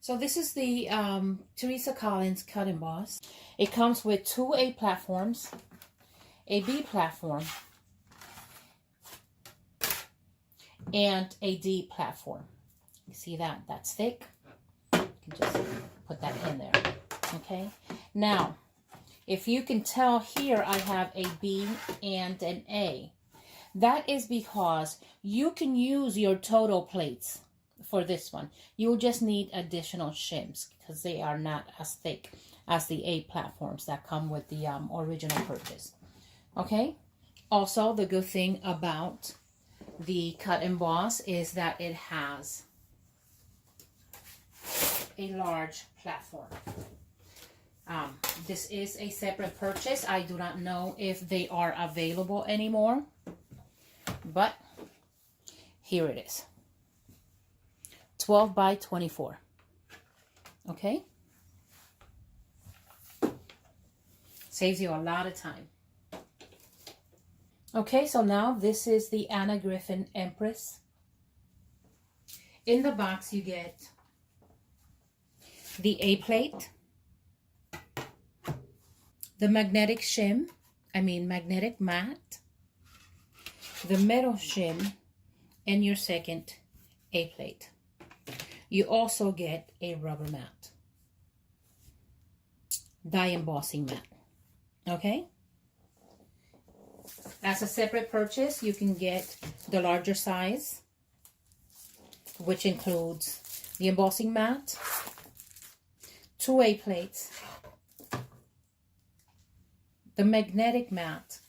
So this is the Teresa Collins Cut Emboss. It comes with two A platforms, a B platform, and a D platform. You see that? That's thick. You can just put that in there. Okay. Now, if you can tell here, I have a B and an A. That is because you can use your total plates for this one. You'll just need additional shims because they are not as thick as the A platforms that come with the original purchase. Okay. Also, the good thing about the Cut Emboss is that it has a large platform. This is a separate purchase. I do not know if they are available anymore, but here it is. 12 by 24. Okay? Saves you a lot of time. Okay, so now this is the Anna Griffin Empress. In the box you get the A plate, the magnetic magnetic mat, the metal shim, and your second A plate. You also get a rubber mat, die embossing mat. Okay? As a separate purchase, you can get the larger size, which includes the embossing mat, two A plates, the magnetic mat,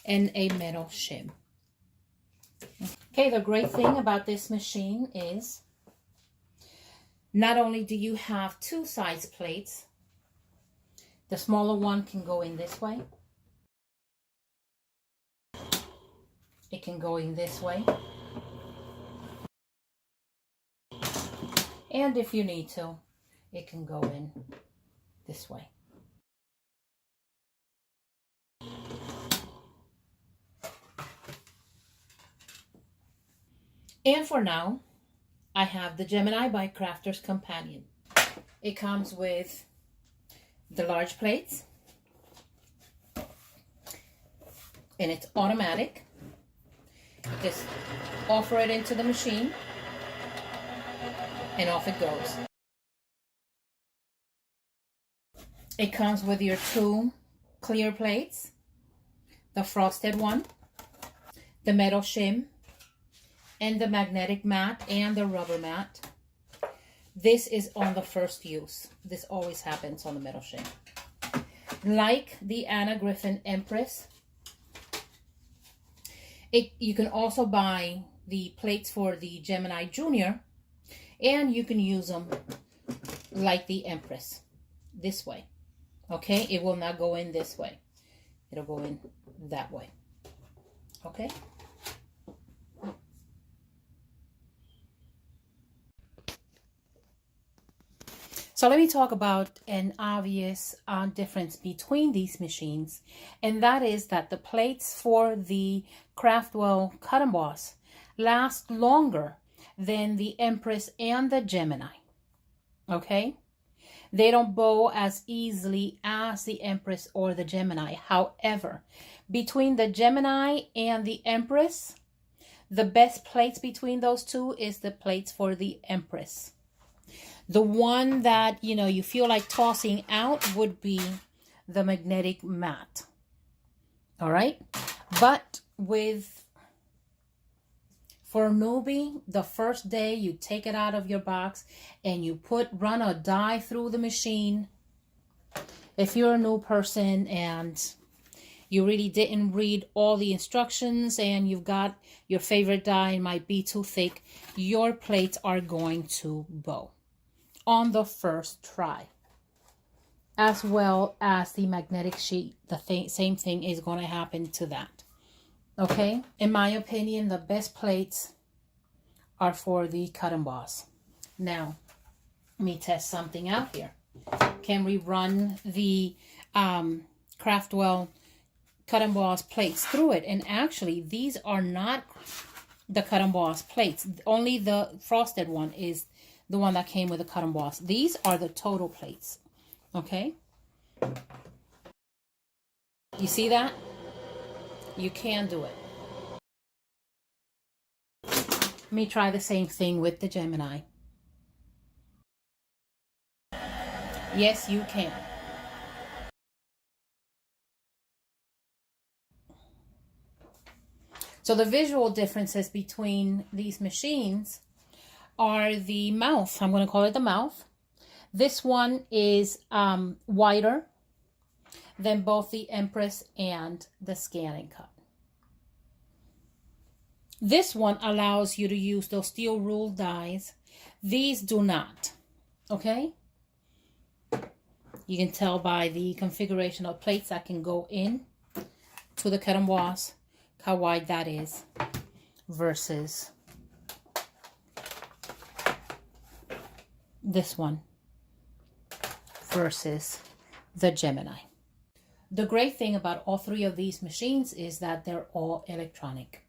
and a metal shim. Okay, the great thing about this machine is not only do you have two size plates, the smaller one can go in this way. It can go in this way. And if you need to, it can go in this way. And for now, I have the Gemini by Crafter's Companion. It comes with the large plates, and it's automatic. Just offer it into the machine, and off it goes. It comes with your two clear plates, the frosted one, the metal shim, and the magnetic mat and the rubber mat. This is on the first use. This always happens on the metal shim. Like the Anna Griffin Empress, you can also buy the plates for the Gemini Junior, and you can use them like the Empress, this way. Okay, it will not go in this way. It'll go in that way. Okay. So let me talk about an obvious difference between these machines, and that is that the plates for the Craftwell Cut Emboss last longer than the Empress and the Gemini. Okay? They don't bow as easily as the Empress or the Gemini. However, between the Gemini and the Empress, the best plates between those two is the plates for the Empress. The one that, you feel like tossing out would be the magnetic mat. All right? But for a newbie, the first day you take it out of your box and you run a die through the machine. If you're a new person and you really didn't read all the instructions and you've got your favorite die and might be too thick, your plates are going to bow on the first try, as well as the magnetic sheet. Same thing is going to happen to that. Okay, in my opinion, the best plates are for the Cut Emboss. Now, let me test something out here. Can we run the Craftwell Cut Emboss plates through it? And actually, these are not the cut emboss plates. Only the frosted one is the one that came with the cut emboss. These are the total plates. Okay? You see that? You can do it. Let me try the same thing with the Gemini. Yes, you can. So the visual differences between these machines are the mouth. I'm going to call it the mouth. This one is wider than both the Empress and the Scan and Cut. This one allows you to use those steel ruled dies. These do not. Okay? You can tell by the configuration of plates that can go in to the cut emboss how wide that is versus this one versus the Gemini. The great thing about all three of these machines is that they're all electronic.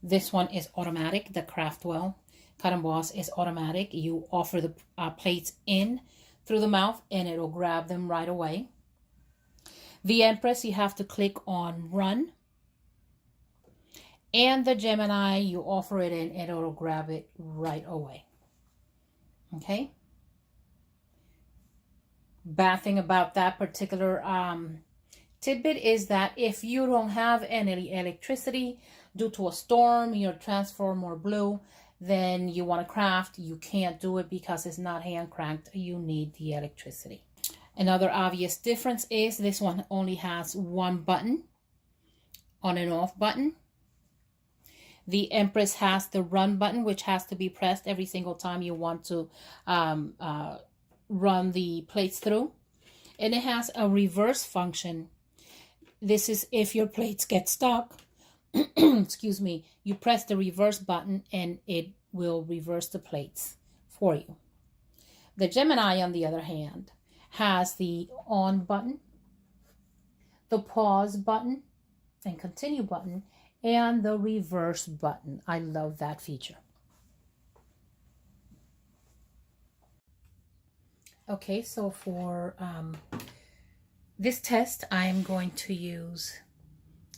This one is automatic. The Craftwell Cut Emboss is automatic. You offer the plates in through the mouth and it'll grab them right away. The Empress, you have to click on Run. And the Gemini, you offer it in and it'll grab it right away. Okay? Bad thing about that particular tidbit is that if you don't have any electricity due to a storm, your transformer blew, then you want to craft, you can't do it because it's not hand cranked. You need the electricity. Another obvious difference is this one only has one button, on and off button. The Empress has the run button, which has to be pressed every single time you want to run the plates through. And it has a reverse function. This is if your plates get stuck. Excuse me. You press the reverse button and it will reverse the plates for you. The Gemini, on the other hand, has the on button, the pause button and continue button, and the reverse button. I love that feature. Okay, so for this test, I'm going to use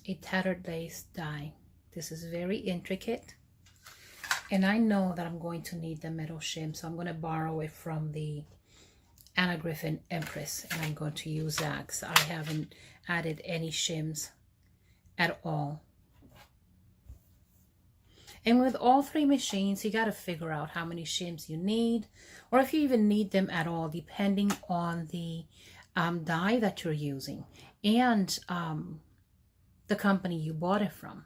a tattered lace die. This is very intricate, and I know that I'm going to need the metal shim, so I'm going to borrow it from the Anna Griffin Empress, and I'm going to use that because I haven't added any shims at all. And with all three machines, you got to figure out how many shims you need, or if you even need them at all, depending on the die that you're using and the company you bought it from.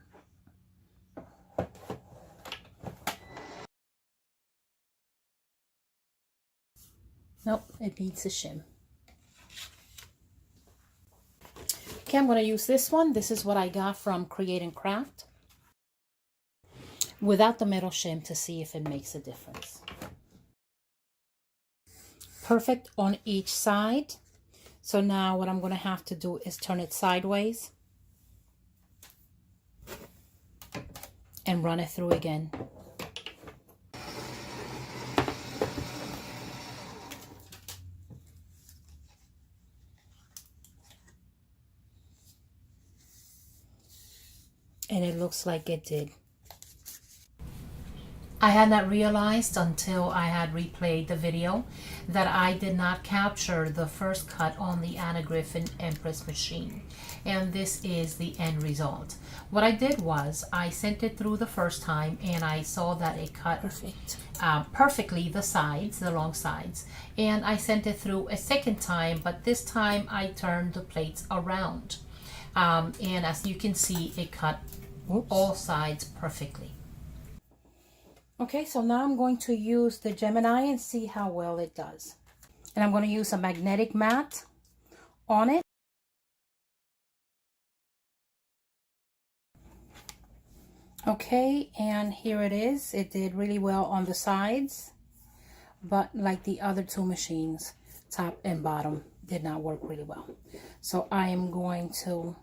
Nope, it needs a shim. Okay, I'm going to use this one. This is what I got from Create and Craft without the metal shim to see if it makes a difference. Perfect on each side. So now what I'm going to have to do is turn it sideways and run it through again. And it looks like it did. I had not realized until I had replayed the video that I did not capture the first cut on the Anna Griffin Empress machine. And this is the end result. What I did was I sent it through the first time and I saw that it cut perfectly the sides, the long sides. And I sent it through a second time, but this time I turned the plates around. And as you can see, it cut all sides perfectly. Okay, so now I'm going to use the Gemini and see how well it does. And I'm going to use a magnetic mat on it. Okay, and here it is. It did really well on the sides, but like the other two machines, top and bottom did not work really well. So I am going to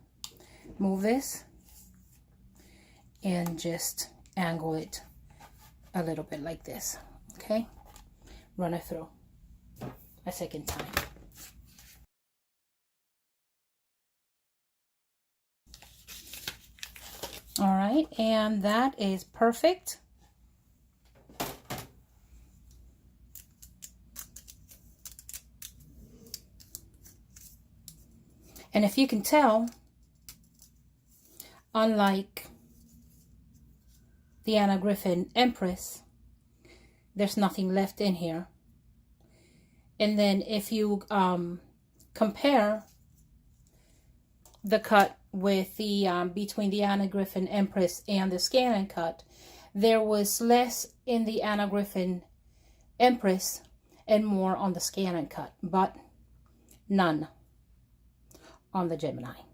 move this and just angle it a little bit like this. Okay, run it through a second time. All right, and that is perfect. And if you can tell, unlike the Anna Griffin Empress, there's nothing left in here. And then if you compare the cut with the between the Anna Griffin Empress and the Scan and Cut, there was less in the Anna Griffin Empress and more on the Scan and Cut, but none on the Gemini.